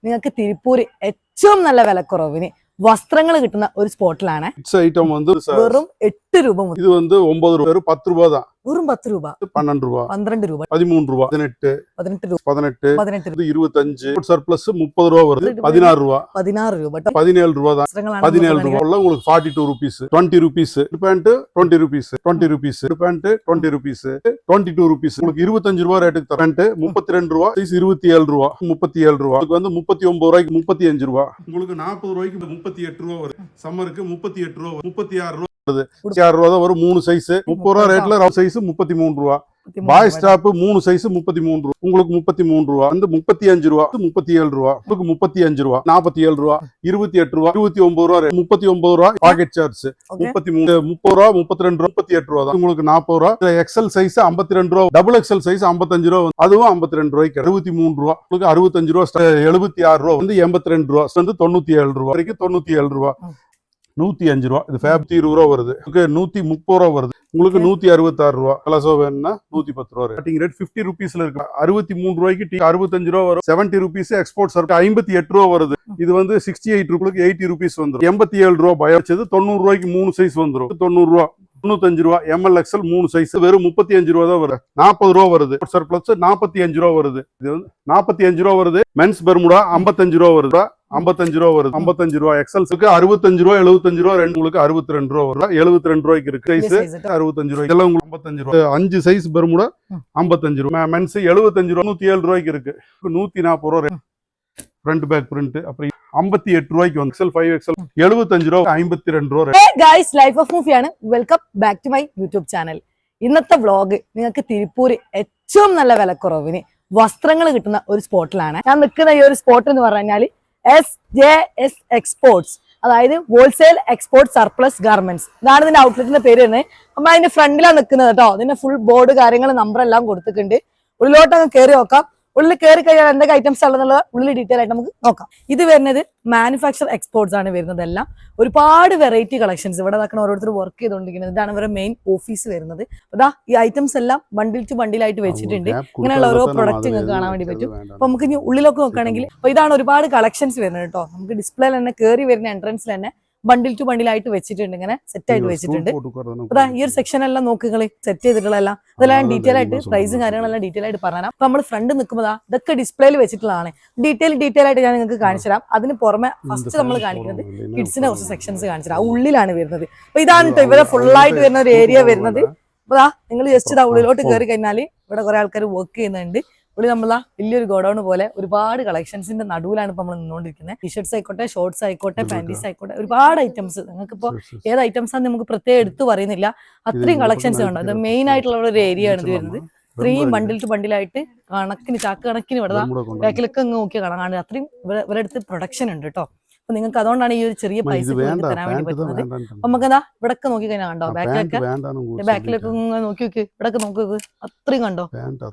നിങ്ങൾക്ക് തിരുപ്പൂര് ഏറ്റവും നല്ല വിലക്കുറവിന് വസ്ത്രങ്ങൾ കിട്ടുന്ന ഒരു സ്പോട്ടിലാണ്. വെറും 8 രൂപ മുതൽ ഇത് 9 രൂപ 10 രൂപ தான். വെറും 10 രൂപ 12 രൂപ 12 രൂപ 13 രൂപ 18 രൂപ 18 18 இது 25 சர்ப்ளஸ் 30 ரூபா வருது 16 ரூபா 16 രൂപ 17 ரூபா தான் 17 ரூபா உள்ள உங்களுக்கு 42 rupees 20 rupees pant 20 rupees 20 rupees pant 20 rupees 22 rupees உங்களுக்கு 25 ரூபா ரேட்டுக்கு தரேன். பேண்ட் 32 ரூபா சைஸ் 27 ரூபா 37 ரூபா உங்களுக்கு 39 ரூபாய்க்கு 35 ரூபா உங்களுக்கு 40 ரூபாய்க்கு 38 ரூபா வருது. சம்மருக்கு 38 ரூபா 36 ரூபா 6 ரூபா தான் வரும். 3 சைஸ் 30 ரூபா ரேட்ல சைஸ் 33 ரூபா. பாய் ஸ்டாப் 3 சைஸ் 33 ரூபா உங்களுக்கு 33 ரூபா 35 ரூபா 37 ரூபா உங்களுக்கு 35 ரூபா 47 ரூபா 28 ரூபா 29 ரூபா 39 ரூபா பாக்கெட் சார்ஜ் 33 30 ரூபா 32 ரூபா 38 ரூபா தான் உங்களுக்கு 40 ரூபா. எக்ஸ்எல் சைஸ் 52 ரூபா டபுள் எக்ஸ்எல் சைஸ் 55 ரூபா அதுவும் 52 ரூபாய்க்கு 63 ரூபா உங்களுக்கு 65 ரூபா 76 ரூபா 82 ரூபா 97 ரூபா வரைக்கும் 97 ரூபா 105 ரூபா. இது ஃபேப் 20 ரூபா வருது. 130 ரூபா வருது. உங்களுக்கு 166 ரூபா. கலசோ வேணும்னா 110 ரூபா. ஸ்டார்டிங் ரேட் 50 ருபீஸ்ல இருக்கு. 63 ரூபாய்க்கு 65 ரூபா வரும். 70 ருபீஸ் எக்ஸ்போர்ட் சர்வீஸ் 58 ரூபா வருது. இது 68 ரூபாய்க்கு 80 ருபீஸ் வந்துரும். 87 ரூபா பய வச்சது 90 ரூபாய்க்கு 3 சைஸ் வந்துரும். 90 ரூபா 95 ரூபா எம்எல் எக்ஸ்எல் 3 சைஸ் வெறும் 35 ரூபா தான் வருது. 40 ரூபா வருது. சர்ப்ளஸ் 45 ரூபா வருது. இது 45 ரூபா வருது. மென்ஸ் பெர்முடா 55 ரூபா வருது. 55 ரூபா வருது. 55 ரூபா எக்ஸ்எல்ஸுக்கு 65 ரூபா 75 ரூபா ரெண்டு உங்களுக்கு 62 ரூபா வரும். 72 ரூபாய்க்கு இருக்கு சைஸ் 65 ரூபாய்க்கு எல்லாம் உங்களுக்கு 55 ரூபா. 5 சைஸ் பெர்முடா 55 ரூபா. மென்ஸ் 75 ரூபா 107 ரூபாய்க்கு இருக்கு. 140 ரூபா ஃப்ரண்ட் பேக் பிரிண்ட். அப்புறம் 58 ரூபாய்க்கு வந்து எக்ஸ்எல் 5 எக்ஸ்எல் 75 ரூபா 52 രൂപ. ഹേ ഗൈസ്, ലൈഫ് ഓഫ് മൂഫിയാണ്. Welcome back to my YouTube channel. ഇന്നത്തെ വ്ളോഗ് നിങ്ങൾക്ക് തിരുപ്പൂര് ഏറ്റവും നല്ല വിലക്കുറവിന് വസ്ത്രങ്ങൾ കിട്ടുന്ന ഒരു സ്പോട്ടിലാണ്. ഞാൻ നിൽക്കുന്ന ഈ ഒരു സ്പോട്ട് എന്ന് പറഞ്ഞാൽ SJS എക്സ്പോർട്സ്, അതായത് ഹോൾസെയിൽ എക്സ്പോർട്ട് സർപ്ലസ് ഗാർമെന്റ്സ്. ഇതാണ് ഇതിന്റെ ഔട്ട്ലെറ്റിന്റെ പേര് തന്നെ. നമ്മൾ അതിന്റെ ഫ്രണ്ടിലാണ് നിൽക്കുന്നത് കേട്ടോ. ഇതിന്റെ ഫുൾ ബോർഡ് കാര്യങ്ങൾ നമ്പർ എല്ലാം കൊടുത്തിട്ടുണ്ട്. ഉള്ളിലോട്ട് അങ്ങ് കയറി നോക്കാം. ഉള്ളിൽ കയറി കഴിഞ്ഞാൽ എന്തൊക്കെ ഐറ്റംസ് ഉള്ളതെന്നുള്ളത് ഉള്ളിൽ ഡീറ്റെയിൽ ആയിട്ട് നമുക്ക് നോക്കാം. ഇത് വരുന്നത് മാനുഫാക്ചർ എക്സ്പോർട്സ് ആണ് വരുന്നത്. എല്ലാം ഒരുപാട് വെറൈറ്റി കളക്ഷൻസ് ഇവിടെ നടക്കുന്ന ഓരോരുത്തർ വർക്ക് ചെയ്തുകൊണ്ടിരിക്കുന്നത്. ഇതാണ് ഇവരുടെ മെയിൻ ഓഫീസ് വരുന്നത്. അതാ ഈ ഐറ്റംസ് എല്ലാം ബണ്ടിൽ ടു ബണ്ടിലായിട്ട് വെച്ചിട്ടുണ്ട്. ഇങ്ങനെയുള്ള ഓരോ പ്രൊഡക്റ്റ് നിങ്ങൾക്ക് കാണാൻ വേണ്ടി പറ്റും. അപ്പൊ നമുക്ക് ഇനി ഉള്ളിലൊക്കെ നോക്കുകയാണെങ്കിൽ അപ്പൊ ഇതാണ് ഒരുപാട് കളക്ഷൻസ് വരുന്നത് കേട്ടോ. നമുക്ക് ഡിസ്പ്ലേയിൽ തന്നെ കയറി വരുന്ന എൻട്രൻസിൽ തന്നെ ബണ്ടിൽ ടു ബണ്ടിലായിട്ട് വെച്ചിട്ടുണ്ട്. ഇങ്ങനെ സെറ്റ് ആയിട്ട് വെച്ചിട്ടുണ്ട്. അതാ ഈ ഒരു സെക്ഷൻ എല്ലാം നോക്കുകള് സെറ്റ് ചെയ്തിട്ടുള്ള അതെല്ലാം ഡീറ്റെയിൽ ആയിട്ട് പ്രൈസും കാര്യങ്ങളെല്ലാം ഡീറ്റെയിൽ ആയിട്ട് പറഞ്ഞാൽ അപ്പൊ നമ്മൾ ഫ്രണ്ട് നിൽക്കുമ്പോൾ ഇതൊക്കെ ഡിസ്പ്ലേയിൽ വെച്ചിട്ടുള്ളതാണ്. ഡീറ്റെയിൽ ആയിട്ട് ഞാൻ നിങ്ങൾക്ക് കാണിച്ചു തരാം. അതിന് പുറമെ ഫസ്റ്റ് നമ്മൾ കാണിക്കുന്നത് കിഡ്സിന്റെ കുറച്ച് സെക്ഷൻസ് കാണിച്ചു തരാം. ഉള്ളിലാണ് വരുന്നത്. അപ്പൊ ഇതാണ് കേട്ടോ ഇവരെ ഫുള്ളായിട്ട് വരുന്ന ഒരു ഏരിയ വരുന്നത്. അപ്പൊ നിങ്ങൾ ജസ്റ്റ് ഇതാ ഉള്ളിലോട്ട് കയറി കഴിഞ്ഞാൽ ഇവിടെ കുറെ ആൾക്കാർ വർക്ക് ചെയ്യുന്നുണ്ട്. ഇവിടെ നമ്മളാ വലിയൊരു ഗോഡൌൺ പോലെ ഒരുപാട് കളക്ഷൻസിന്റെ നടുവിലാണ് ഇപ്പൊ നമ്മൾ നിന്നുകൊണ്ടിരിക്കുന്നത്. ടീഷർട്സ് ആയിക്കോട്ടെ, ഷോർട്സ് ആയിക്കോട്ടെ, പാന്റീസ് ആയിക്കോട്ടെ, ഒരുപാട് ഐറ്റംസ്. നിങ്ങൾക്ക് ഇപ്പൊ ഏത് ഐറ്റംസ് ആണെന്ന് നമുക്ക് പ്രത്യേകം എടുത്തു പറയുന്നില്ല. അത്രയും കളക്ഷൻസ് കണ്ടോ. ഇത് മെയിൻ ആയിട്ടുള്ള ഒരു ഏരിയ ആണ് ഇത് വരുന്നത്. ഇത്രയും ബണ്ടിൽ ടു ബണ്ടിലായിട്ട് കണക്കിന് ചാക്ക് കണക്കിന് ഇവിടെ ബാക്കിലൊക്കെ അങ്ങ് നോക്കിയാൽ കാണാൻ അത്രയും ഇവരുടെ അടുത്ത് പ്രൊഡക്ഷൻ ഉണ്ട് കേട്ടോ. അപ്പൊ നിങ്ങൾക്ക് അതുകൊണ്ടാണ് ഈ ഒരു ചെറിയ പൈസ തരാൻ വേണ്ടി പറ്റുന്നത്. നമുക്ക് എന്താ ഇവിടൊക്കെ നോക്കി കഴിഞ്ഞാൽ കണ്ടോ, ബാക്കിലൊക്കെ നോക്കി നോക്കി ഇവിടൊക്കെ നോക്കി അത്രയും കണ്ടോ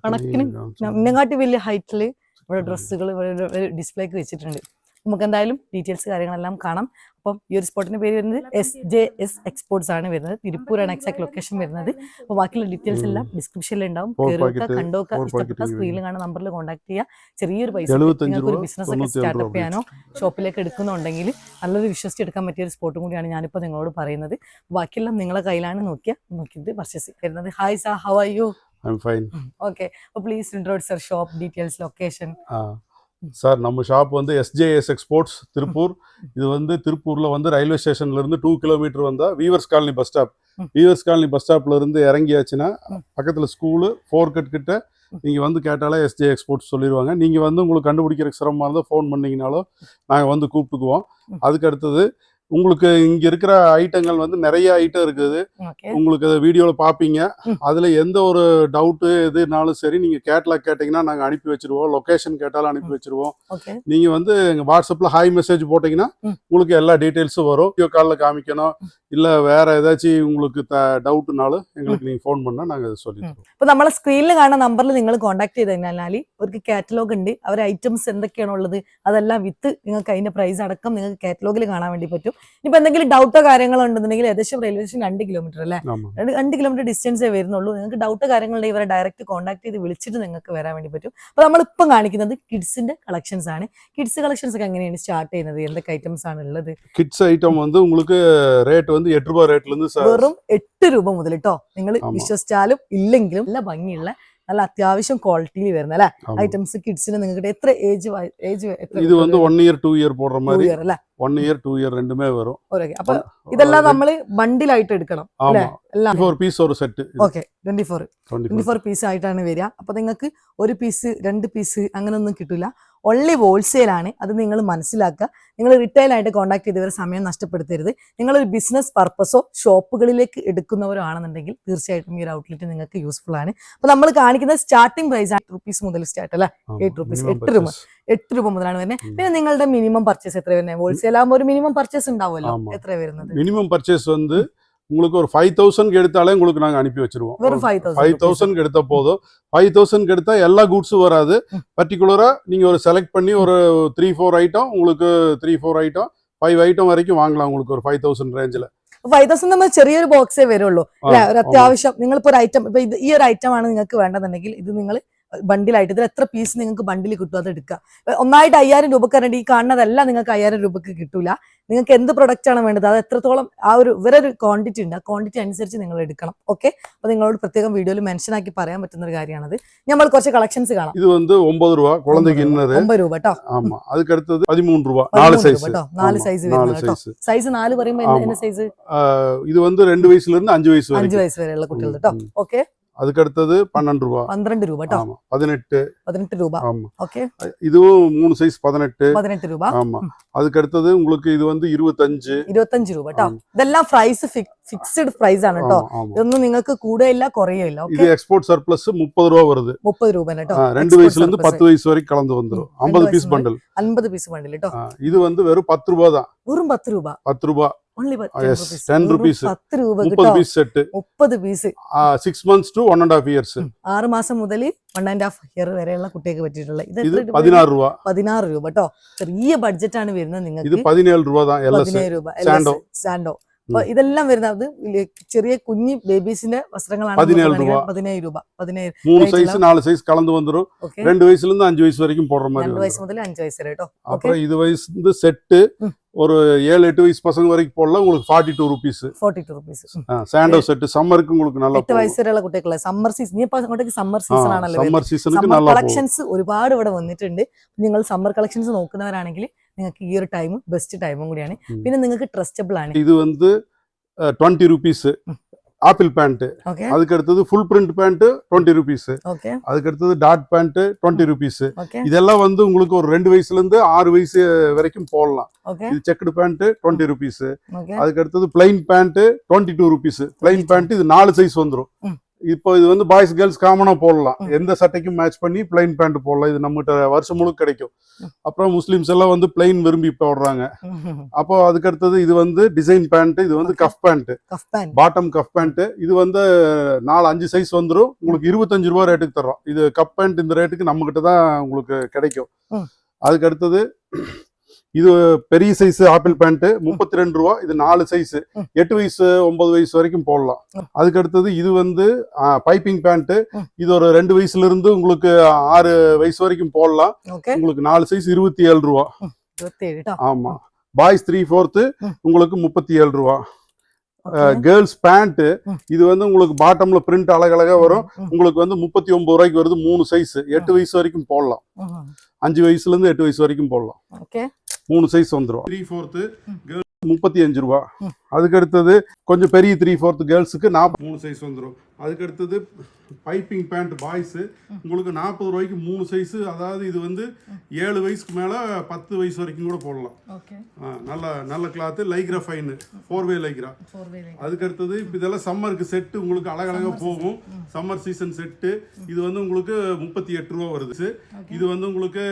കണക്കിന് ഇന്നെങ്ങാട്ടി വലിയ ഹൈറ്റില് ഇവിടെ ഡ്രസ്സുകൾ ഡിസ്പ്ലേക്ക് വെച്ചിട്ടുണ്ട്. നമുക്ക് എന്തായാലും ഡീറ്റെയിൽസ് കാര്യങ്ങളെല്ലാം കാണാം. അപ്പം ഈ ഒരു സ്പോട്ടിന്റെ പേര് വരുന്നത് SJS എക്സ്പോർട്സ് ആണ് വരുന്നത്. തിരുപ്പൂരാണ് എക്സാക്ട് ലൊക്കേഷൻ വരുന്നത്. അപ്പൊ ബാക്കിയുള്ള ഡീറ്റെയിൽസ് എല്ലാം ഡിസ്ക്രിപ്ഷനിൽ ഉണ്ടാവും. കയറുക, കണ്ടോക്കുക, ഇഷ്ടപ്പെട്ട സ്ക്രീനിൽ കാണുന്ന നമ്പറിൽ കോൺടാക്ട് ചെയ്യുക. ചെറിയൊരു പൈസ നിങ്ങൾക്ക് ഒരു ബിസിനസ് ഒക്കെ സ്റ്റാർട്ടപ്പ് ചെയ്യാനോ ഷോപ്പിലേക്ക് എടുക്കുന്നുണ്ടെങ്കിൽ നല്ലൊരു വിശ്വസിച്ചെടുക്കാൻ പറ്റിയ ഒരു സ്പോട്ടും കൂടിയാണ് ഞാനിപ്പോൾ നിങ്ങളോട് പറയുന്നത്. ബാക്കിയെല്ലാം നിങ്ങളെ കയ്യിലാണ് നോക്കിയിട്ട് പർച്ചേസ് വരുന്നത്. Hi sir, how are you? I'm fine. Okay, please introduce your shop details, location. Sir, நம்ம ஷாப் SJS எக்ஸ்போர்ட்ஸ் திருப்பூர். இது திருப்பூர்ல ரயில்வே ஸ்டேஷன்ல இருந்து 2 கிலோமீட்டர் வந்தா weavers colony bus stop. Weavers colony bus ஸ்டாப்ல இருந்து இறங்கியாச்சுன்னா பக்கத்துல ஸ்கூலு 4 கட் கிட்ட நீங்க கேட்டாலே SJ எக்ஸ்போர்ட்ஸ் சொல்லிடுவாங்க. நீங்க உங்களுக்கு கண்டுபிடிக்கிறதுக்கு சிரமமா இருந்தா ஃபோன் பண்ணீங்கனாலும் நாங்க கூப்பிட்டுக்குவோம். அதுக்கு அடுத்தது உங்களுக்கு இங்க இருக்கிற ஐட்டங்கள் நிறைய ஐட்டம் இருக்குது. உங்களுக்கு வீடியோல பாப்பீங்க. அதுல எந்த ஒரு டவுட் எதுனாலும் சரி நீங்க கேட்டலாக் கேட்டீங்கன்னா நாங்க அனுப்பி வச்சிருவோம். லொகேஷன் கேட்டாலும் அனுப்பி வச்சிருவோம். நீங்க எங்க வாட்ஸ்அப்ல ஹாய் மெசேஜ் போட்டீங்கன்னா உங்களுக்கு எல்லா டீடைல்ஸும் வரும். வீடியோ கால்ல காமிக்கணும் இல்ல வேற ஏதாச்சும் உங்களுக்கு ഡൗട്ട്നാലും എங்களுக்கு നീ ഫോൺ பண்ணா நாங்க சொல்லி தரோம். അപ്പോൾ നമ്മളെ സ്ക്രീനിൽ കാണുന്ന നമ്പറിൽ നിങ്ങൾ കോൺടാക്ട് ചെയ്ത് കഴിഞ്ഞാൽ അവർക്ക് കാറ്റലോഗ് ഉണ്ട്. അവരെ ഐറ്റംസ് എന്തൊക്കെയാണ് ഉള്ളത് അതെല്ലാം വിത്ത് നിങ്ങൾക്ക് അതിന്റെ പ്രൈസ് അടക്കം നിങ്ങൾക്ക് കാറ്റലോഗിൽ കാണാൻ വേണ്ടി പറ്റും. ഇനിയിപ്പോ എന്തെങ്കിലും ഡൗട്ടോ കാര്യങ്ങളോ ഉണ്ടെന്നുണ്ടെങ്കിൽ ഏകദേശം റെയിൽവേ സ്റ്റേഷൻ 2 കിലോമീറ്റർ അല്ലേ, ஆமா 2 കിലോമീറ്റർ ഡിസ്റ്റൻസേ വരുന്നുള്ളൂ. നിങ്ങൾക്ക് ഡൗട്ടോ കാര്യങ്ങളുണ്ടെങ്കിൽ ഇവരെ ഡയറക്റ്റ് കോൺടാക്ട് ചെയ്ത് വിളിച്ചിട്ട് നിങ്ങൾക്ക് വരാൻ വേണ്ടി പറ്റും. അപ്പൊ നമ്മളിപ്പം കാണിക്കുന്നത് കിഡ്സിന്റെ കളക്ഷൻസ് ആണ്. കിഡ്സ് കളക്ഷൻസ് ഒക്കെ എങ്ങനെയാണ് സ്റ്റാർട്ട് ചെയ്യുന്നത്, എന്തൊക്കെ ഐറ്റംസ് ആണ് ഉള്ളത്? கிட்ஸ் ஐட்டம் வந்து உங்களுக்கு ரேட் வந்து 8 ரூபாய் ரேட்ல இருந்து വെറും 8 രൂപ മുതൽ കേട്ടോ. നിങ്ങൾ ആമാ. വിശ്വസിച്ചാലും ഇല്ലെങ്കിലും നല്ല ഭംഗിയുള്ള നല്ല അത്യാവശ്യം ക്വാളിറ്റിയിൽ വരുന്ന അല്ലെ ஆமா. ഐറ്റംസ് കിഡ്സിന് നിങ്ങൾക്ക് എത്ര ഏജ് இது வந்து 1 இயர் 2 இயர் போடுற மாதிரி ഇയർ അല്ലെ 1 இயர் 2 இயர் ரெண்டுமே வரும். അപ്പൊ ഇതെല്ലാം നമ്മള് ബണ്ടിലായിട്ട് എടുക്കണം അല്ലെ? ஆமா എല്ലാം 24 பீஸ் ஒரு செட். ഓക്കെ 24 പീസ് ആയിട്ടാണ് വരിക. അപ്പൊ നിങ്ങൾക്ക് ഒരു പീസ് 2 പീസ് അങ്ങനെയൊന്നും കിട്ടില്ല. ഓൺലി ഹോൾസെയിൽ ആണ്. അത് നിങ്ങൾ മനസ്സിലാക്കുക. നിങ്ങൾ റീറ്റെയിൽ ആയിട്ട് കോൺടാക്ട് ചെയ്തവരെ സമയം നഷ്ടപ്പെടുത്തരുത്. നിങ്ങളൊരു ബിസിനസ് പർപ്പസോ ഷോപ്പുകളിലേക്ക് എടുക്കുന്നവരോ ആണെന്നുണ്ടെങ്കിൽ തീർച്ചയായിട്ടും ഈ ഒരു ഔട്ട്ലെറ്റ് നിങ്ങൾക്ക് യൂസ്ഫുൾ ആണ്. അപ്പൊ നമ്മൾ കാണിക്കുന്ന സ്റ്റാർട്ടിംഗ് പ്രൈസ് 8 റുപ്പീസ് മുതൽ സ്റ്റാർട്ട് അല്ലെ? 8 റുപ്പീസ് 8 രൂപ മുതലാണ് വരുന്നത്. പിന്നെ നിങ്ങളുടെ മിനിമം പർച്ചേസ് എത്ര വരുന്നത്? ഹോൾസെയിൽ ആകുമ്പോൾ ഒരു മിനിമം പർച്ചേസ് ഉണ്ടാവുമല്ലോ, ஆமா. എത്ര വരുന്നത്? மினிமம் பர்ச்சேஸ் வந்து உங்களுக்கு ஒரு 5000 எடுத்தாலே உங்களுக்கு நாங்க அனுப்பி வச்சிருவோம். വെറും 5000 5000 எடுத்த போதும். 5000 எடுத்தா எல்லா கூட்ஸும் வராது. பர்டிகுலரா நீங்க ஒரு செலக்ட் பண்ணி ஒரு 3-4 ஐட்டம் உங்களுக்கு 3-4 ஐட்டம் 5 ஐட்டம் வரைக்கும் வாங்கலாம் உங்களுக்கு ഒരു 5000 റേഞ്ചില്. 5000 നമ്മൾ ചെറിയൊരു ബോക്സേ വരുള്ളൂ അല്ലെ? ഒരു അത്യാവശ്യം നിങ്ങളിപ്പോ ഒരു ഐറ്റം, ഇപ്പൊ ഈ ഒരു ഐറ്റം ആണ് നിങ്ങൾക്ക് വേണ്ടതെന്നുണ്ടെങ്കിൽ ഇത് നിങ്ങൾ ബണ്ടിലായിട്ട് ഇതിൽ എത്ര പീസ് നിങ്ങൾക്ക് ബണ്ടിൽ കിട്ടും അത് എടുക്കുക. ഒന്നായിട്ട് 5000 രൂപക്ക് വേണ്ടി ഈ കാണുന്നതല്ല നിങ്ങൾക്ക് 5000 രൂപക്ക് കിട്ടൂല. നിങ്ങൾക്ക് എന്ത് പ്രൊഡക്റ്റ് ആണ് വേണ്ടത് അത് എത്രത്തോളം ആ ഒരു ഇവരൊരു ക്വാണ്ടിറ്റി ഉണ്ട്, ആ ക്വാണ്ടിറ്റി അനുസരിച്ച് നിങ്ങൾ എടുക്കണം. ഓക്കെ, അപ്പൊ നിങ്ങളോട് പ്രത്യേകം വീഡിയോയിൽ മെൻഷൻ ആക്കി പറയാൻ പറ്റുന്ന ഒരു കാര്യമാണത്. നമ്മൾ കുറച്ച് കളക്ഷൻസ് കാണാം. இது வந்து 9 ரூபாய் குழந்தைக்கு இன்னது. 9 രൂപ കേട്ടോ. ஆமா அதுக்கு அடுத்தது 13 ரூபாய் 4 சைஸ் കേട്ടോ. 4 സൈസ് വരുന്നത് കേട്ടോ. സൈസ് 4 പറയുമ്പോൾ என்ன സൈസ്? இது வந்து 2 വയസ്സിல ഇருந்து 5 വയസ്സ് വരെ 5 വയസ്സ് വരെയുള്ള കുട്ടികൾ കേട്ടോ. ഓക്കെ, அதுக்கு அடுத்தது 12 ரூபாய் 12 രൂപ കേട്ടോ. ஆமா 18 രൂപ. ஆமா ഓക്കെ, இதுவும் 3 சைஸ் 18 രൂപ. ஆமா அதுக்கு அடுத்தது உங்களுக்கு இது வந்து 25 രൂപ കേട്ടോ. ഇതെല്ലാം പ്രൈസ് ഫിക്സ്ഡ് പ്രൈസ് ആണ് കേട്ടോ. ഇതൊന്നും നിങ്ങൾക്ക് കൂടെയില്ല കുറയില്ല. இது எக்ஸ்போர்ட் சர்ப்ளஸ் 30 ரூபாய் வருது. 30 രൂപ കേട്ടോ. 2 வயசுல இருந்து 10 வயசு வரைக்கும் கலந்து வந்துரும். 50 பீஸ் பண்டல். 50 പീസ് ബണ്ടിൽ കേട്ടോ. இது வந்து வெறும் 10 ரூபாய் தான். വെറും 10 രൂപ. 10 ரூபாய் only 10 rupees. 10 രൂപ 30 കേട്ടോ. Piece set. 30 piece. 6 months to 1.5 years. 6 മാസം മുതൽ 1.5 ഇയർ വരെയുള്ള കുട്ടികൾക്ക് പറ്റിയിട്ടുള്ള ഇത് இது 16 ரூபாய். 16 രൂപ കേട്ടോ. ചെറിയ ബഡ്ജറ്റ് ആണ് വരുന്നത് இது നിങ്ങൾക്ക്. 17 ரூபாய் தான். LS 17 രൂപ സാൻഡോ. സാൻഡോ. അപ്പൊ ഇതെല്ലാം വരുന്നത് ചെറിയ കുഞ്ഞി ബേബീസിന്റെ വസ്ത്രങ്ങളാണ്. 17 രൂപ. 17 രൂപ. 17 3 சைஸ் 4 சைஸ் கலந்து வந்துரும். 2 வயசுல இருந்து 5 வயசு வரைக்கும் போடுற மாதிரி 2 வரும். വയസ്സ് മുതൽ 5 വയസ്സ് വരെ കേട്ടോ. அப்புறம் இது வயசு வந்து செட் ஒரு 7-8 வயசு பசங்க வரைக்கும் போடலாம். உங்களுக்கு 42 rupees. 42 ருபീസ്. சாண்டோ செட் சம்மருக்கு உங்களுக்கு நல்லா 8 വയസ്സ് വരെയുള്ള കുട്ടികളെ സമ്മർ സീസൺ, ഇനിയിപ്പോ അങ്ങോട്ടേക്ക് സമ്മർ സീസൺ ആണല്ലോ. சம்மர் சீசனுக்கு സമ്മർ நல்லா போகும். കളക്ഷൻസ് ഒരുപാട് ഇവിടെ വന്നിട്ടുണ്ട്. നിങ്ങൾ സമ്മർ കളക്ഷൻസ് നോക്കുന്നവരാണെങ്കിൽ നിങ്ങൾക്ക് ഈ ഒരു ടൈം ബെസ്റ്റ് ടൈമും കൂടിയാണ്. പിന്നെ നിങ്ങൾക്ക് ട്രസ്റ്റബിൾ ആണ്. இது வந்து 20 rupees ஆப்பிள் பேண்ட். ഓക്കെ அதுக்கு அடுத்தது full print pant 20 rupees. Okay அதுக்கு அடுத்தது டாட் பேண்ட் 20 rupees. ഓക്കെ இதெல்லாம் வந்து உங்களுக்கு ஒரு 2 வயசுல இருந்து 6 வயசு வரைக்கும் போடலாம். ഓക്കെ இது செக்குடு பேண்ட் 20 rupees. ഓക്കെ அதுக்கு அடுத்தது plain pant 22 rupees. Plain pant இது 4 சைஸ் வந்துரும். ம். இப்போ இது வந்து பாய்ஸ் கேர்ள்ஸ் காமனா போடலாம். எந்த சட்டைக்கும் மேட்ச் பண்ணி பிளைன் பேண்ட் போடலாம். இது நம்மகிட்ட வருஷம் முழுக்க கிடைக்கும். அப்புறம் முஸ்லிம்ஸ் எல்லாம் வந்து பிளைன் விரும்பி போடுறாங்க. அப்போ அதுக்கு அடுத்தது இது வந்து டிசைன் பேண்ட். இது வந்து cuff pant, cuff pant. Bottom cuff pant. இது வந்து 4-5 சைஸ் வந்துரும். உங்களுக்கு 25 ரூபாய் ரேட்டுக்கு தரோம். இது கப் பேண்ட் இந்த ரேட்டுக்கு நம்ம கிட்ட தான் உங்களுக்கு கிடைக்கும். ம். அதுக்கு அடுத்தது இது பெரிய சைஸ் ஆப்பிள் பேண்ட் 32 ரூபாய். இது 4 சைஸ் 8 வயசு 9 வயசு வரைக்கும் போடலாம். அதுக்கு அடுத்தது இது வந்து பைப்பிங் பேண்ட். இது ஒரு 2 வயசுல இருந்து உங்களுக்கு 6 வயசு வரைக்கும் போடலாம். ഓക്കെ, உங்களுக்கு 4 சைஸ் 27 ரூபாய். 27 കേട്ടോ. ஆமா பாய்ஸ் 3/4 உங்களுக்கு 37 ரூபாய். Okay. கேர்ள்ஸ் பேண்ட் இது வந்து உங்களுக்கு பாட்டம்ல பிரிண்ட் அழகழகா வரும். உங்களுக்கு வந்து 39 ரூபாய்க்கு வருது. 3 சைஸ் 8 வயசு வரைக்கும் போடலாம். 5 வயசுல இருந்து 8 வயசு வரைக்கும் போடலாம். ஓகே, 3 சைஸ் வந்துரும். 3/4 கேர்ள்ஸ் 35 ரூபாய். அதுக்கு அடுத்தது கொஞ்சம் பெரிய 3/4 கேர்ள்ஸுக்கு 43 சைஸ் வந்துரும். அதுக்கு அடுத்தது பைப்பிங் பேண்ட் பாய்ஸ் உங்களுக்கு 40 ரூபாய்க்கு 3 சைஸ். அதாவது இது வந்து 7 வயசுக்கு மேல 10 வயசு வரைக்கும் கூட போடலாம். ஓகே, நல்ல நல்ல cloth Lycra fine 4-way Lycra. அதுக்கு அடுத்தது இப்போ இதெல்லாம் சம்மருக்கு செட்டு உங்களுக்கு அழகழகா போகும். சம்மர் சீசன் செட்டு இது வந்து உங்களுக்கு 38 ரூபா வருது. இது வந்து உங்களுக்கு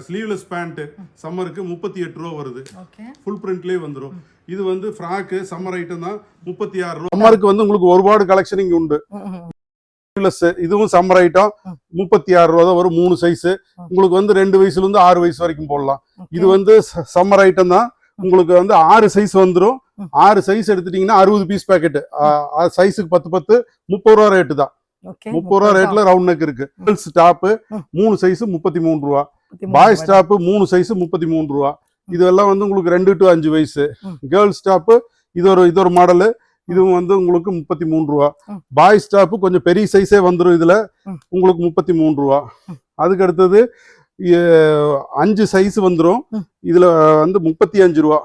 ஸ்லீவ்லெஸ் பேண்ட் சம்மருக்கு 38 ரூபா வருது. ஓகே, ஃபுல் பிரிண்ட்லயே வந்துரும். இது வந்து ஃப்ராக் சம்மர் ஐட்டம் தான் 36 ரூபா. சம்மருக்கு வந்து உங்களுக்கு ஒருபாடு கலெக்ஷன் இங்க உண்டு. இதுவும் சம்மர் ஐட்டம் 36 ரூபா தான் வரும். 3 சைஸ் உங்களுக்கு வந்து 2 வயசுல இருந்து 6 வயசு வரைக்கும் போடலாம். இது வந்து சம்மர் ஐட்டம் தான் உங்களுக்கு வந்து 6 சைஸ் வந்துரும். 6 சைஸ் எடுத்துட்டீங்கன்னா 60 பீஸ் பேக்கெட். சைஸுக்கு 10 30 ரூபா ரேட்டு தான். 30 ரூபா ரேட்ல ரவுண்ட் நெக் இருக்கு. கேர்ள்ஸ் டாப் 3 சைஸ் 33 ரூபா. பாய்ஸ் டாப் 3 சைஸ் 33 ரூபா. இதெல்லாம் வந்து உங்களுக்கு 2 to 5 வயசு. கேர்ள்ஸ் டாப் இது ஒரு மாடலு. இதுவும் வந்து உங்களுக்கு 33 ரூபா. பாய்ஸ் டாப் கொஞ்சம் பெரிய சைஸே வந்துடும். இதுல உங்களுக்கு 33 ரூபா. அதுக்கு அடுத்தது 5 சைஸ் வந்துடும். இதுல வந்து 35 ரூபா.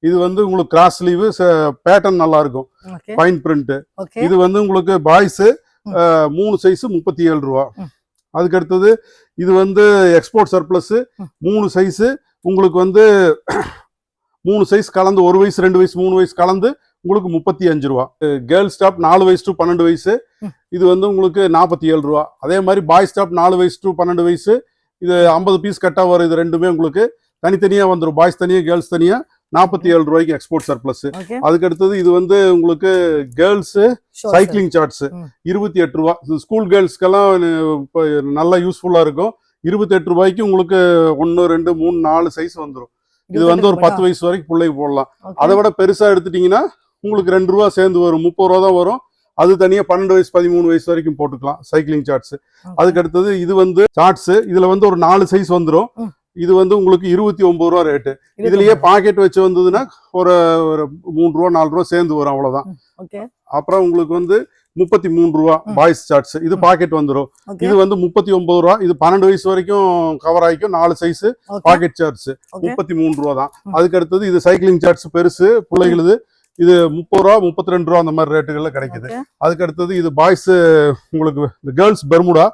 இது வந்து உங்களுக்கு கிராஸ் ஸ்லீவ், பேட்டர்ன் நல்லா இருக்கும், ஃபைன் பிரிண்ட். இது வந்து உங்களுக்கு பாய்ஸ் 3 சைஸ் 37 ரூபா. அதுக்கு அடுத்தது இது வந்து எக்ஸ்போர்ட் சர்ப்ளஸ் 3 சைஸ் உங்களுக்கு வந்து 3 சைஸ் கலந்து 1 வயசு 2 வயசு 3 வயசு கலந்து உங்களுக்கு 35 ரூபா. கேர்ள்ஸ் டாப் 4 வயசு டு 12 வயசு இது வந்து உங்களுக்கு 47 ரூபா. அதே மாதிரி பாய்ஸ் டாப் 4 வயசு டு 12 வயசு இது 50 பீஸ் கட்டா வரும். இது ரெண்டுமே உங்களுக்கு தனித்தனியா வந்துடும். பாய்ஸ் தனியா கேர்ள்ஸ் தனியா 47 ரூபாய்க்கு எக்ஸ்போர்ட் சர்ப்ளஸ். அதுக்கு அடுத்தது இது வந்து உங்களுக்கு கேர்ள்ஸ் சைக்கிளிங் சார்ட்ஸ் 28 ரூபா. ஸ்கூல் கேர்ள்ஸ்க்கெல்லாம் நல்லா யூஸ்ஃபுல்லா இருக்கும். 28 ரூபாய்க்கு உங்களுக்கு 1 2 3 4 சைஸ் வந்துடும். இது வந்து ஒரு 10 வயசு வரைக்கும் பிள்ளைக்கு போடலாம். அதை விட பெருசா எடுத்துட்டீங்கன்னா உங்களுக்கு 2 ரூபா சேர்ந்து வரும். 30 ரூபா தான் வரும். அது தனியா 12 வயசு 13 வயசு வரைக்கும் போட்டுக்கலாம் சைக்கிளிங் சார்ட்ஸ். அதுக்கு அடுத்தது இது வந்து சார்ட்ஸ். இதுல வந்து ஒரு 4 சைஸ் வந்துடும். இது வந்து உங்களுக்கு 29 ரூபா ரேட்டு. இதுலயே பாக்கெட் வச்சு வந்ததுன்னா ஒரு 3 ரூபா 4 ரூபா சேர்ந்து வரும், அவ்வளவுதான். அப்புறம் உங்களுக்கு வந்து 33 ரூபா பாய்ஸ் சார்ட்ஸ். இது பாக்கெட் வந்துடும். இது வந்து 39 ரூபா. இது 12 வயசு வரைக்கும் கவர் ஆகிக்கும். 4 சைஸ் பாக்கெட் சார்ட்ஸ் 33 ரூபா தான். அதுக்கு அடுத்தது இது சைக்கிளிங் சார்ட்ஸ் பெருசு பிள்ளைகளுது. இது 30 ரூபா 32 ரூபா அந்த மாதிரி ரேட்டுகள்ல கிடைக்குது. அதுக்கு அடுத்தது இது பாய்ஸ் உங்களுக்கு girls Bermuda.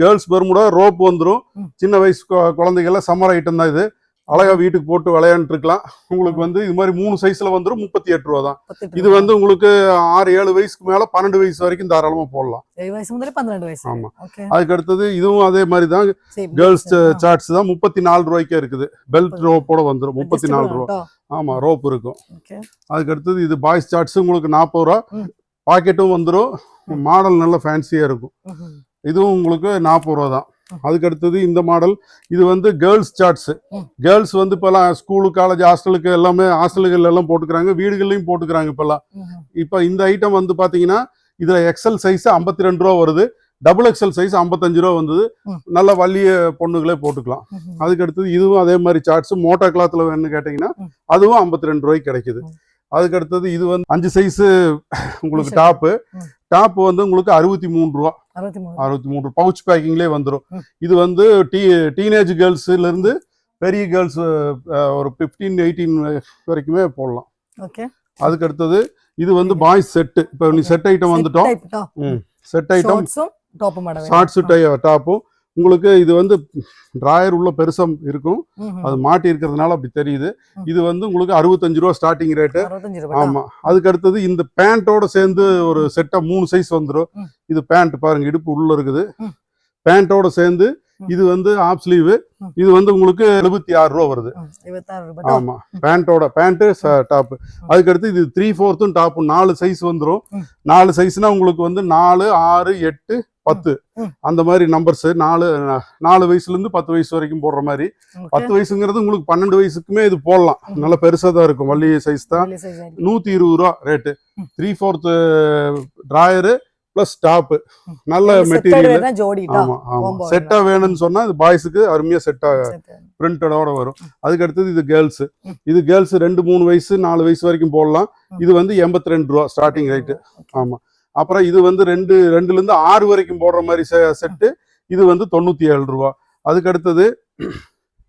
Girls Bermuda rope வந்துடும். சின்ன வயசு குழந்தைகள்லாம் சம்மர் ஐட்டம் தான். இது அழகா வீட்டுக்கு போட்டு விளையாண்டு இருக்கலாம். உங்களுக்கு வந்து இது மாதிரி 3 சைஸ்ல வந்துடும். 38 ரூபா தான். இது வந்து உங்களுக்கு 6-7 வயசுக்கு மேல 12 வயசு வரைக்கும் தாராளமா போடலாம். ஆமா. அதுக்கு அடுத்தது இதுவும் அதே மாதிரி தான். கேர்ள்ஸ் சார்ட்ஸ் தான் 34 ரூபாய்க்கே இருக்குது. பெல்ட் ரோப்போட வந்துடும் 34 ரூபா. ஆமா, ரோப் இருக்கும். அதுக்கு அடுத்தது இது பாய்ஸ் சார்ட்ஸ் உங்களுக்கு 40 ரூபா. பாக்கெட்டும் வந்துடும். மாடல் நல்ல ஃபேன்சியா இருக்கும். இதுவும் உங்களுக்கு 40 ரூபா தான். அதுக்கு அடுத்தது இந்த மாடல். இது வந்து கேர்ள்ஸ் சார்ட்ஸ். கேர்ள்ஸ் வந்து இப்பெல்லாம் ஸ்கூலு காலேஜ் ஹாஸ்டலுக்கு எல்லாமே ஹாஸ்டல்கள் எல்லாம் போட்டுக்கிறாங்க, வீடுகள்லையும் போட்டுக்கிறாங்க இப்பெல்லாம். இப்ப இந்த ஐட்டம் வந்து பாத்தீங்கன்னா இதுல எக்ஸல் சைஸ் 52 ரூபா வருது. டபுள் எக்ஸல் சைஸ் 55 ரூபா வந்தது. நல்ல வலிய பொண்ணுகளே போட்டுக்கலாம். அதுக்கு அடுத்தது இதுவும் அதே மாதிரி சார்ட்ஸ் மோட்டா கிளாத்ல வேணும்னு கேட்டீங்கன்னா அதுவும் 52 ரூபாய்க்கு கிடைக்குது. அதுக்கு அடுத்தது இது வந்து 5 சைஸ் உங்களுக்கு டாப் வந்து உங்களுக்கு 63 ரூபா. 63 பவுச் பேக்கிங்லேயே வந்துடும். இது வந்து டீனேஜ் கேர்ள்ஸ்ல இருந்து பெரிய கேர்ள்ஸ் ஒரு 15-18 வரைக்குமே போடலாம். அதுக்கு அடுத்தது இது வந்து பாய்ஸ் செட்டு. இப்போ நீ செட் ஐட்டம் வந்துட்டோம். செட் ஐட்டம் ஷார்ட்ஸ் டாப்பும் உங்களுக்கு இது வந்து டிராயர் உள்ள பெருசா இருக்கும். அது மாட்டி இருக்கிறதுனால அப்படி தெரியுது. இது வந்து உங்களுக்கு 65 ரூபா ஸ்டார்டிங் ரேட்டு. ஆமா. அதுக்கு அடுத்தது இந்த பேண்டோட சேர்ந்து ஒரு செட்டா 3 சைஸ் வந்துடும். இது பேண்ட் பாருங்க, இடுப்பு உள்ள இருக்குது. பேண்டோட சேர்ந்து இது வந்து ஆப் ஸ்லீவ். இது வந்து உங்களுக்கு 76 ரூபா வருது. ஆமா, பேண்டோட பேண்ட் டாப். அதுக்கு அடுத்து இது 3/4 டாப் 4 சைஸ் வந்துடும். 4 சைஸ்னா உங்களுக்கு வந்து 4, 6, 8, 10 அந்த மாதிரி நம்பர்ஸ். 4 வயசுல இருந்து 10 வயசு வரைக்கும் போடுற மாதிரி. 10 வயசுங்கிறது உங்களுக்கு 12 வயசுக்குமே இது போடலாம். நல்ல பெருசா தான் இருக்கும். வள்ளி சைஸ் தான். 120 ரூபா ரேட்டு. 3/4 drawer plus top. நல்ல மெட்டீரியல். ஆமா ஆமா. செட்டா வேணும்னு சொன்னா இது பாய்ஸுக்கு அருமையா செட்டா பிரிண்டடோட வரும். அதுக்கு அடுத்தது இது கேர்ள்ஸ். இது கேர்ள்ஸ் 2-3 வயசு 4 வயசு வரைக்கும் போடலாம். இது வந்து 82 ரூபா ஸ்டார்டிங் ரேட்டு. ஆமா. அப்புறம் இது வந்து 2ல இருந்து 6 வரைக்கும் போடுற மாதிரி செட்டு. இது வந்து 97 ரூபா. அதுக்கு அடுத்தது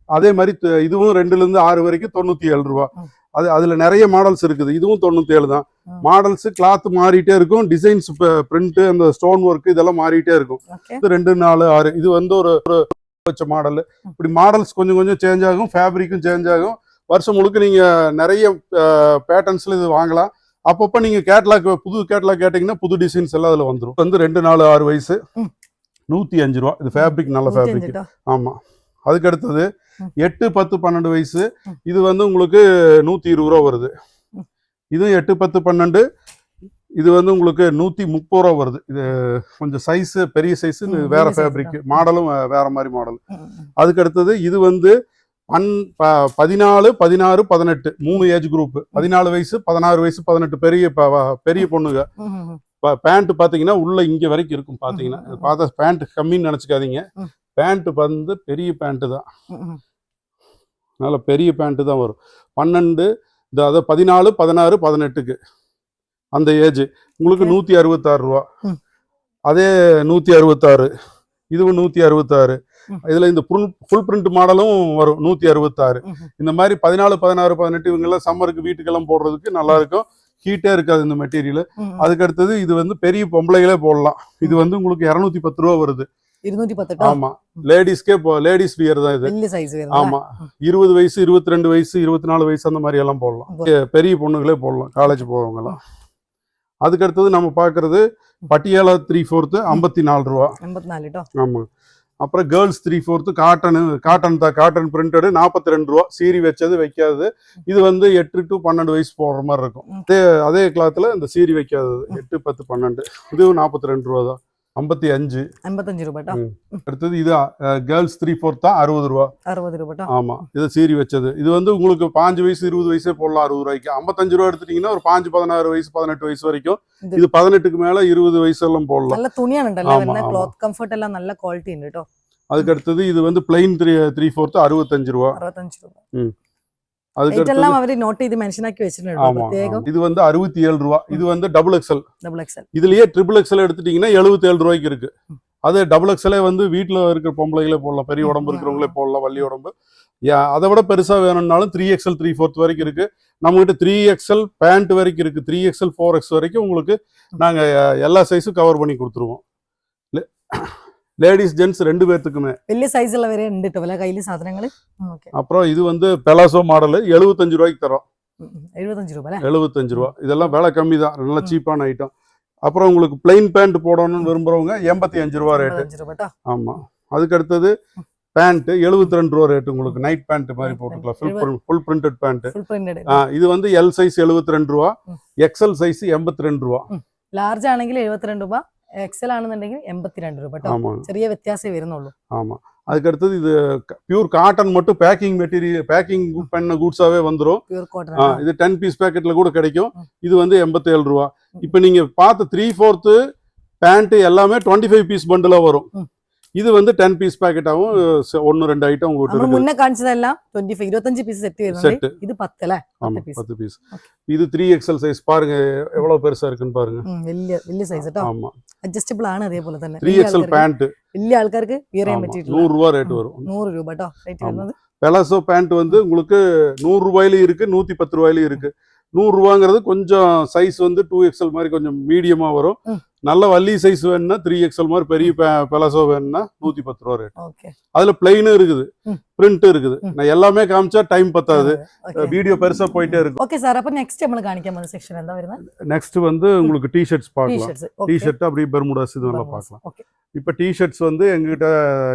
அதே மாதிரி இதுவும் 2ல இருந்து 6 வரைக்கும் 97 ரூபா. அதுல நிறைய மாடல்ஸ் இருக்குது. இதுவும் 97 தான். மாடல்ஸ் கிளாத் மாறிட்டே இருக்கும். டிசைன்ஸ் பிரிண்ட் அந்த ஸ்டோன் ஒர்க் இதெல்லாம் மாறிட்டே இருக்கும். இது 2, 4, 6. இது வந்து ஒரு வச்ச மாடல். இப்படி மாடல்ஸ் கொஞ்சம் கொஞ்சம் சேஞ்ச் ஆகும். ஃபேப்ரிக்கும் சேஞ்ச் ஆகும். வருஷம் முழுக்க நீங்க நிறைய பேட்டர்ன்ஸ்ல இது வாங்கலாம். அப்பப்ப நீங்க புது கேட்லாக் கேட்டீங்கன்னா புது டிசைன்ஸ் எல்லாம் அதுல வந்துடும். வந்து 2, 4, 6 வயசு 105 ரூபா. இது ஃபேப்ரிக் நல்ல ஃபேப்ரிக். ஆமா. அதுக்கு அடுத்தது 8, 10, 12 வயசு. இது வந்து உங்களுக்கு 120 ரூபா வருது. இது 8, 10, 12. இது வந்து உங்களுக்கு 130 ரூபா வருது. இது கொஞ்சம் சைஸ் பெரிய சைஸ், வேற ஃபேப்ரிக். மாடலும் வேற மாதிரி மாடல். அதுக்கு அடுத்தது இது வந்து 14, 16, 18 3 ஏஜ் குரூப். 14 வயசு, 16 வயசு, 18 பெரிய பொண்ணுங்க. பேண்ட் பாத்தீங்கன்னா உள்ள இங்க வரைக்கும் இருக்கும். பாத்தீங்கன்னா பார்த்தா பேண்ட் கம்மின்னு நினைச்சுக்காதீங்க. பேண்ட் வந்து பெரிய பேண்ட் தான், நல்ல பெரிய பேண்ட் தான் வரும். 12, அதாவது 14, 16, 18க்கு அந்த ஏஜ் உங்களுக்கு 166 ரூபா. அதே 166, இதுவும் 166. இதுல இந்த ஃபுல் பிரிண்ட் மாடலும் வரும் 166. இந்த மாதிரி 14, 16, 18 இவங்க எல்லாம் சம்மருக்கு வீட்டுக்கெல்லாம் போடுறதுக்கு நல்லா இருக்கும். ஹீட்டே இருக்காது இந்த மெட்டீரியல். அதுக்கு அடுத்தது இது வந்து பெரிய பொம்பளைகளே போடலாம். இது வந்து உங்களுக்கு 210 ரூபா வருது. 210. ஆமா, லேடிஸ்க்கே லேடிஸ் வியர் தான் இது. ஆமா, 20 வயசு, 22 வயசு, 24 வயசு அந்த மாதிரி எல்லாம் போடலாம். பெரிய பொண்ணுகளே போடலாம், காலேஜ் போறவங்க எல்லாம். அதுக்கு அடுத்தது நம்ம பாக்குறது பட்டியாலா 3/4 54 ரூபா. 54. ஆமா. அப்புறம் கேர்ள்ஸ் 3/4 காட்டன் பிரிண்டட் 42 ரூபா. சீரி வச்சது வைக்காதது. இது வந்து 8 to 12 வயசு போடுற மாதிரி இருக்கும். அதே கிளாத்ல இந்த சீரி வைக்காதது 8, 10, 12 இதுவும் 42 ரூபா தான். 55 ரூபாய். அடுத்தது இது கேர்ள்ஸ் 3/4 தான் 60 ரூபா. 60 ரூபாய். ஆமா, இது சீரி வச்சது. இது வந்து உங்களுக்கு 5 வயசு 20 வயசே போடலாம் 60 ரூபாய்க்கு. 55 ரூபா எடுத்துட்டீங்கன்னா ஒரு 5, 16 வயசு 18 வயசு வரைக்கும். இது 18க்கு மேல 20 வயசு எல்லாம் போடலாம். நல்ல துணியானடல, கிளாத் கம்ஃபர்ட் எல்லாம் நல்ல குவாலிட்டி ഉണ്ട് ട്ടോ. அதுக்கு அடுத்தது இது வந்து பிளைன் 3/4 65 ரூபா. 65 ரூபாய். இதெல்லாம் அவரே நோட் இது மென்ஷன் ஆக்கி வெச்சிருக்காங்க. இது வந்து 67 ரூபா. இது வந்து டபுள் எக்ஸ்எல். இதுலயே ட்ரிபிள் எக்ஸ்எல் எடுத்துட்டீங்கன்னா 77 ரூபாய்க்கு இருக்கு. அது டபுள் எக்ஸ்எல்லே வந்து வீட்டுல இருக்கிற பொம்பளைகளே போடலாம், பெரிய உடம்பு இருக்கிறவங்களே போடலாம், வள்ளி உடம்பு. அதை விட பெருசா வேணும்னாலும் 3XL 3/4 வரைக்கும் இருக்கு. நம்ம கிட்ட 3XL பேண்ட் வரைக்கும் இருக்கு. 3XL 4X வரைக்கும் உங்களுக்கு நாங்க எல்லா சைஸும் கவர் பண்ணி கொடுத்துருவோம். லேடிஸ் ஜென்ஸ் ரெண்டு பேத்துக்குமே വലിയ സൈസുള്ള വരെ ഉണ്ട് ട്ടോ വല കയ്യില് സാധനങ്ങൾ. ഓക്കേ. அப்புறம் இது வந்து பெலாசோ மாடல் 75 ரூபாய்க்கு தரோம். 75 ரூபாய். 75 ரூபாய். இதெல்லாம் விலை கம்மி தான், நல்ல சீப்பான ஐட்டம். அப்புறம் உங்களுக்கு பிளைன் பேண்ட் போடணும்னு விரும்புறவங்க 85 ரூபாய் ரேட். ஆமா. அதுக்கு அடுத்தது பேண்ட் 72 ரூபாய் ரேட். உங்களுக்கு நைட் பேண்ட் மாதிரி போட்டுக்கலாம், ஃபுல் பிரிண்டட் பேண்ட். இது வந்து எல் சைஸ் 72 ரூபாய், எக்ஸ்எல் சைஸ் 82 ரூபாய். ലാർജ് ആണെങ്കിൽ 72 രൂപ, എക്സൽ ആണെന്നുണ്ടെങ്കിൽ 82 രൂപ ട്ടോ. ചെറിയ വ്യത്യാസമേ വരുന്നുള്ളൂ. ஆமா. அதுக்கு அடுத்தது இது பியூர் காட்டன் மட்டும் பேக்கிங் மெட்டீரியல், பேக்கிங் பண்ண கூட்ஸாவே வந்துரும். Pure cotton. இது 10 பீஸ் பேக்கெட்ல கூட கிடைக்கும். இது வந்து 87 ரூபாய். இப்போ நீங்க பார்த்த 3/4 பேண்ட் எல்லாமே 25 பீஸ் பண்டலா வரும். இது வந்து 10 பீஸ் பேக்கெட்டாவும் 1-2 ஐட்டம் உங்களுக்கு நம்ம முன்ன காமிச்சதெல்லாம் 25 பீஸ் செட் வருது. இது 10 ல 10 பீஸ். இது 3XL சைஸ் பாருங்க எவ்வளவு பெருசா இருக்குன்னு பாருங்க. വലിയ സൈസ് ട്ടോ. ஆமா. അഡ്ജസ്റ്റബിൾ ആണ് അതേപോലെ തന്നെ. 3XL பேண்ட் വലിയ ആൾക്കാർക്ക് വിയർ പറ്റിയിട്ടില്ല. 100 ரூபாய் ரேட் வரும். 100 ரூபாய் ട്ടോ ரேட் வருது. பெலாசோ பேண்ட் வந்து உங்களுக்கு 100 ரூபாயிலயும் இருக்கு, 110 ரூபாயிலயும் இருக்கு. 100 ரூபாங்கிறது கொஞ்சம் சைஸ் வந்து 2XL மாதிரி கொஞ்சம் மீடியமா வரும். நல்ல வள்ளி சைஸ் வேணும்னா 3XL மாதிரி பெரிய பெலாசோ வேணும்னா 110 ரூபாய் ரேட். அதுல பிளைனும் இருக்குது, பிரிண்ட் இருக்குது. நான் எல்லாமே காமிச்சா டைம் பத்தாது, வீடியோ பெருசா போயிட்டே இருக்கும். ஓகே சார், அப்ப நெக்ஸ்ட் நம்ம காமிக்க போற செக்ஷன் என்ன வருது? நெக்ஸ்ட் வந்து உங்களுக்கு டி-ஷர்ட்ஸ் பார்க்கலாம். டி-ஷர்ட் அப்படியே பெர்முடாஸ் இதெல்லாம் பார்க்கலாம். இப்ப டி-ஷர்ட்ஸ் வந்து எங்ககிட்ட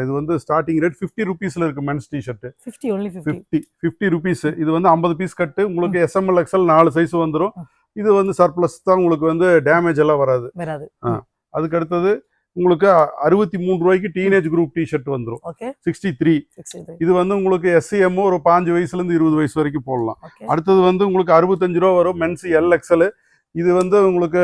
இது வந்து ஸ்டார்டிங் ரேட் 50 ரூபீஸ்ல இருக்கு. Men's t-shirt 50 rupees. இது வந்து 50 பீஸ் கட்டு. உங்களுக்கு SML XL 4 சைஸ் வந்துரும். இது வந்து சர்ப்ளஸ் தான், உங்களுக்கு வந்து டேமேஜ் எல்லாம் வராது. அதுக்கு அடுத்தது உங்களுக்கு 63 ரூபாய்க்கு டீனேஜ் குரூப் டி-ஷர்ட் வந்துரும். 63. இது வந்து உங்களுக்கு SCM ஒரு 5 வயசுல இருந்து 20 வயசு வரைக்கும் போடலாம். அடுத்தது வந்து உங்களுக்கு 65 ரூபா வரும். Men's LXL. இது வந்து உங்களுக்கு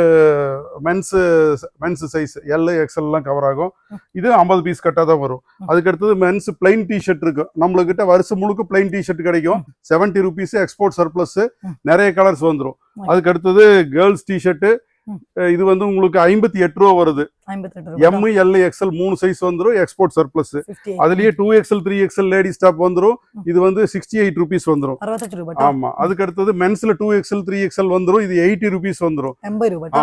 மென்ஸ் சைஸ் LXL எல்லாம் கவர் ஆகும். இது 50 பீஸ் கட்டா தான் வரும். அதுக்கு அடுத்தது மென்ஸ் பிளைன் டி-ஷர்ட் இருக்கு. நம்மளுக்கிட்ட வருஷம் முழுக்க பிளைன் டி-ஷர்ட் கிடைக்கும். 70 ரூபீஸ் எக்ஸ்போர்ட் சர்ப்ளஸ், நிறைய கலர்ஸ் வந்துடும். அதுக்கு அடுத்தது கேர்ள்ஸ் டி-ஷர்ட். இது வந்து உங்களுக்கு 58 ரூபா வருது. M, L, XL 3 சைஸ் வந்துரும். Export surplus. அதுலயே 2XL 3XL லேடிஸ் டாப் வந்துரும். இது வந்து 68 ரூபீஸ் வந்துரும். ஆமா. அதுக்கு அடுத்தது மென்ஸ்ல 2XL 3XL வந்துரும். இது 80 ரூபீஸ் வந்துரும்.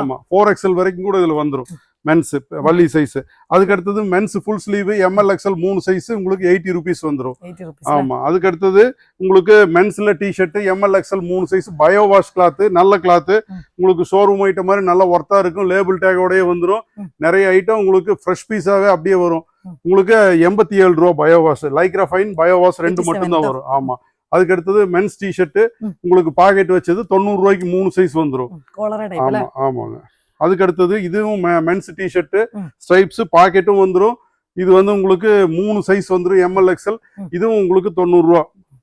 ஆமா. 4XL வரைக்கும் கூட இதுல வந்துரும் மென்ஸ் வள்ளி சைஸ். அதுக்கு அடுத்தது men's full sleeve ML XL 3 size உங்களுக்கு 80 ரூபீஸ் வந்துரும். ஆமா. அதுக்கு அடுத்தது உங்களுக்கு மென்ஸ்ல t-shirt ML XL 3 size bio wash cloth, நல்ல கிளாத். உங்களுக்கு ஷோரூம் ஐட்டம் மாதிரி நல்ல ஒர்த்தா இருக்கும். லேபிள் டேகோடயே வந்துரும். நிறைய ஐட்டம் உங்களுக்கு ஃப்ரெஷ் பீஸாவே அப்படியே வரும். உங்களுக்கு 87 ரூபா bio wash. Lycra fine bio wash 2 மட்டும் தான் வரும். ஆமா. அதுக்கு அடுத்தது மென்ஸ் டி-ஷர்ட் உங்களுக்கு பாக்கெட் வச்சது 90 ரூபாய்க்கு 3 சைஸ் வந்துரும். ஆமா. ஆமாங்க. அதுக்கு அடுத்தது இதுவும் மென்ஸ் டி-ஷர்ட் ஸ்ட்ரைப்ஸ் பாக்கெட்டும் வந்துரும். இது வந்து உங்களுக்கு 3 சைஸ் வந்துரும் ML XL. இதுவும் உங்களுக்கு 90 ரூபா.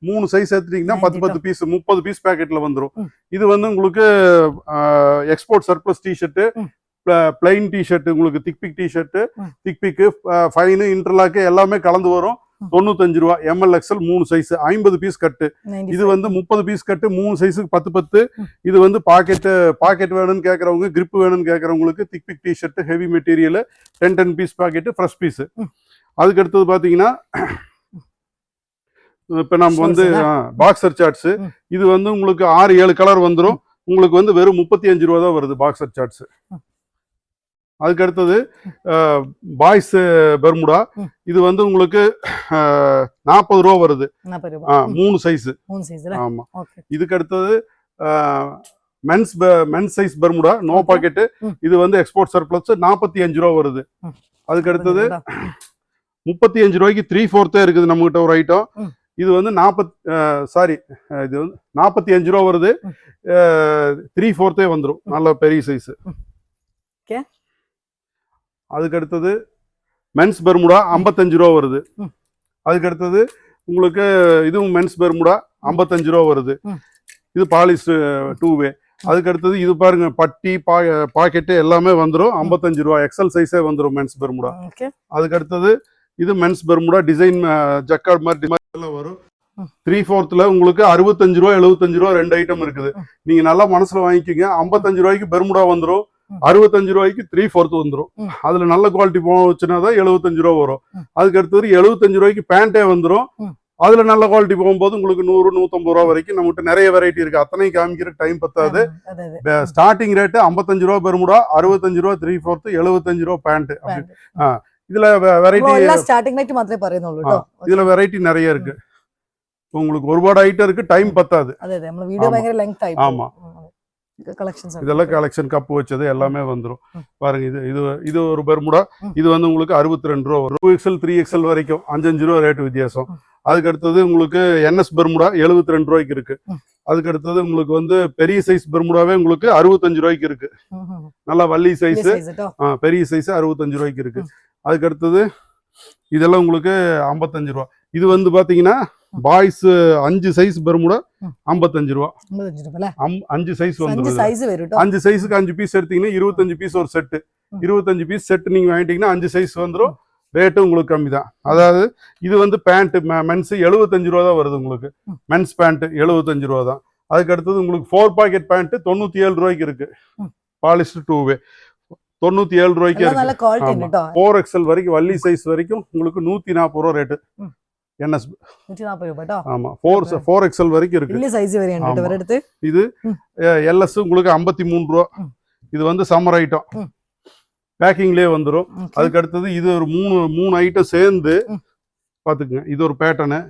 3 சைஸ் எடுத்துட்டீங்கன்னா 10 பீஸ் 30 பீஸ் பேக்கெட்ல வந்துரும். ம். இது வந்து உங்களுக்கு export surplus t-shirt, plain t-shirt, உங்களுக்கு திக்பிக் டிஷர்ட், திக்பிக், ஃபைன், இன்டர்லாக் எல்லாமே கலந்து வரும். 95 ரூபா. ML XL 3 சைஸ் 50 பீஸ் கட்டு. இது வந்து 30 பீஸ் கட்டு 3 சைஸுக்கு 10. இது வந்து பாக்கெட் வேணும்னு கேட்கறவங்க, கிரிப் வேணும்னு கேட்கறவங்களுக்கு திக்பிக் t-shirt, heavy material 10 piece packet, fresh piece. அதுக்கு அடுத்தது பாத்தீங்கன்னா இப்ப நம்ம வந்து பாக்ஸர் சார்ட்ஸ். இது வந்து உங்களுக்கு 6-7 கலர் வந்துடும். உங்களுக்கு வந்து வெறும் 35 ரூபா தான் வருது பாக்ஸர் சார்ட்ஸ். அதுக்கு அடுத்தது பாய்ஸ் பெர்முடா. இது வந்து உங்களுக்கு 40 ரூபா வருது. 3 சைஸ். ஆமா. இதுக்கு அடுத்தது men's size bermuda, no pocket. இது வந்து எக்ஸ்போர்ட் சர்ப்ளஸ் 45 ரூபா வருது. அதுக்கு அடுத்தது 35 ரூபாய்க்கு 3/4 இருக்குது நம்ம கிட்ட ஒரு ஐட்டம். இது வந்து 45 ரூபா வருது. 3/4 வந்துடும். நல்ல பெரிய சைஸ். அதுக்கு அடுத்தது மென்ஸ் பெர்முடா 55 ரூபா வருது. அதுக்கு அடுத்தது உங்களுக்கு இதுவும் மென்ஸ் பெர்முடா 55 ரூபா வருது. இது பாலிஷ் 2 வே. அதுக்கு அடுத்தது இது பாருங்க, பட்டி பாக்கெட்டு எல்லாமே வந்துடும். 55 ரூபா. எக்ஸல் சைஸே வந்துடும் மென்ஸ் பெர்முடா. அதுக்கு அடுத்தது இது மென்ஸ் பெர்முடா டிசைன் ஜக்கார்ட் மாதிரி எல்லாம் வரும். 3/4 உங்களுக்கு 65 ரூபா 75 ரூபா 2 ஐட்டம் இருக்குது. நீங்க நல்லா மனசுல வாங்கிக்கோங்க. 55 ரூபாய்க்கு பெர்முடா வந்துடும். 65 ரூபாய்க்கு 3/4 வந்துடும். அதுல நல்ல குவாலிட்டி போச்சுன்னா தான் 75 ரூபா வரும். அதுக்கு அடுத்தது 75 ரூபாய்க்கு பேண்டே வந்துடும். அதுல நல்ல குவாலிட்டி போகும்போது உங்களுக்கு 100-150 ரூபா வரைக்கும் நம்மகிட்ட நிறைய வெரைட்டி இருக்கு. அத்தனை காமிக்கிற டைம் பத்தாது. ஸ்டார்டிங் ரேட்டு 55 ரூபா பெர்முடா, 65 ரூபா 3/4, 75 ரூபா பேண்ட். இதுல வெரைட்டி இதுல வெரைட்டி நிறைய இருக்கு. உங்களுக்கு ஒருபாடு ஐட்டம் இருக்கு. டைம் பத்தாது. ஆமா. இதெல்லாம் கலெக்ஷன் கப்பு வச்சது எல்லாமே வந்துடும். பாருங்க, இது ஒரு பெர்முடா. இது வந்து உங்களுக்கு 62 ரூபா வரும். 2XL 3XL வரைக்கும் 5 ரூபா ரேட் வித்தியாசம். அதுக்கு அடுத்தது உங்களுக்கு NS பெர்முடா 72 ரூபாய்க்கு இருக்கு. அதுக்கு அடுத்தது உங்களுக்கு வந்து பெரிய சைஸ் பெர்முடாவே உங்களுக்கு 65 ரூபாய்க்கு இருக்கு. நல்லா வள்ளி சைஸ் பெரிய சைஸ் 65 ரூபாய்க்கு இருக்கு. அதுக்கு அடுத்தது இதெல்லாம் உங்களுக்கு 55 ரூபா. இது வந்து பாத்தீங்கன்னா பாய்ஸ் 5 சைஸ் பெர்முடா 55 ரூபா. 5 சைஸ் வந்துடும். 5 சைஸுக்கு 5 பீஸ் எடுத்தீங்கன்னா 25 பீஸ் ஒரு செட். 25 பீஸ் செட் நீங்க வாங்கிட்டீங்கன்னா 5 சைஸ் வந்துடும். ரேட்டு உங்களுக்கு கம்மி தான். அதாவது இது வந்து பேண்ட் மென்ஸ் 75 ரூபா தான் வருது உங்களுக்கு. மென்ஸ் பேண்ட் 75 ரூபா தான். அதுக்கு அடுத்தது உங்களுக்கு 4 பாக்கெட் பேண்ட் 97 ரூபாய்க்கு இருக்கு. பாலிஷ் 2 வே 97 ரூபாய்க்கு இருக்கு. 4XL வரைக்கும் வள்ளி சைஸ் வரைக்கும் உங்களுக்கு 140 ரூபா ரேட்டு. NS 140 ஆமா. 4XL வரைக்கும் இருக்கு. இது LS உங்களுக்கு 53 ரூபா. இது வந்து சம்மர் ஐட்டம். பேக்கிங்லயே வந்துடும். அதுக்கு அடுத்தது இது ஒரு 3 ஐட்டம் சேர்ந்து பாத்துக்கங்க. இது ஒரு பேட்டர்னு,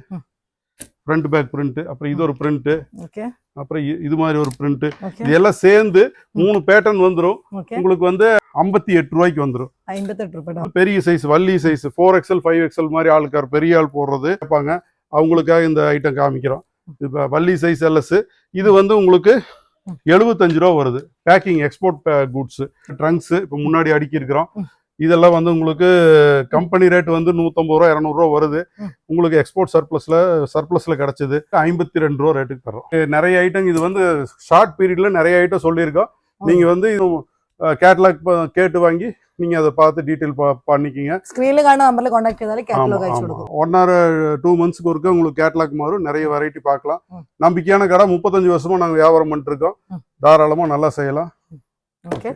ஃப்ரண்ட் பேக் பிரிண்ட், அப்புறம் இது ஒரு பிரிண்ட், அப்புறம் இது மாதிரி ஒரு பிரிண்ட். இது எல்லாம் சேர்ந்து 3 பேட்டர்ன் வந்துடும். உங்களுக்கு வந்து 58 ரூபாய்க்கு வந்துடும். பெரிய size Valli size 4XL 5XL மாதிரி ஆளுக்கார் பெரிய ஆள் போடுறது கேட்பாங்க. அவங்களுக்காக இந்த ஐட்டம் காமிக்கிறோம். இப்ப வள்ளி சைஸ் LS. இது வந்து உங்களுக்கு 75 ரூபா வருது. Packing export goods. ட்ரங்க்ஸ் இப்ப முன்னாடி அடுக்கி இருக்கிறோம். இதெல்லாம் வந்து உங்களுக்கு கம்பெனி ரேட் வந்து 150 ரூபா 200 ரூபா வருது. உங்களுக்கு எக்ஸ்போர்ட் சர்ப்ளஸ்ல கிடைச்சது 52 ரூபா ரேட்டுக்கு தரோம். நிறைய ஐட்டம் இது வந்து ஷார்ட் பீரியட்ல நிறைய ஐட்டம் சொல்லியிருக்கோம். நீங்க வந்து கேட்டலாக் கேட்டு வாங்கி நீங்க அதை பார்த்து டீடைல் பண்ணிக்கிங்க. ஸ்கிரீன்ல காண நம்பர்ல கான்டாக்ட் பண்ணாலே கேட்டலாக் அயச்சு கொடுக்கும். 1 or 2 monthsக்கு ஒருக்க உங்களுக்கு கேட்டலாக் மாறும். நிறைய வெரைட்டி பார்க்கலாம். நம்பிக்கையான கடை. 35 வருஷமா நாங்க வியாபாரம் பண்ணிட்டு இருக்கோம். தாராளமா நல்லா செய்யலாம். ஓகே.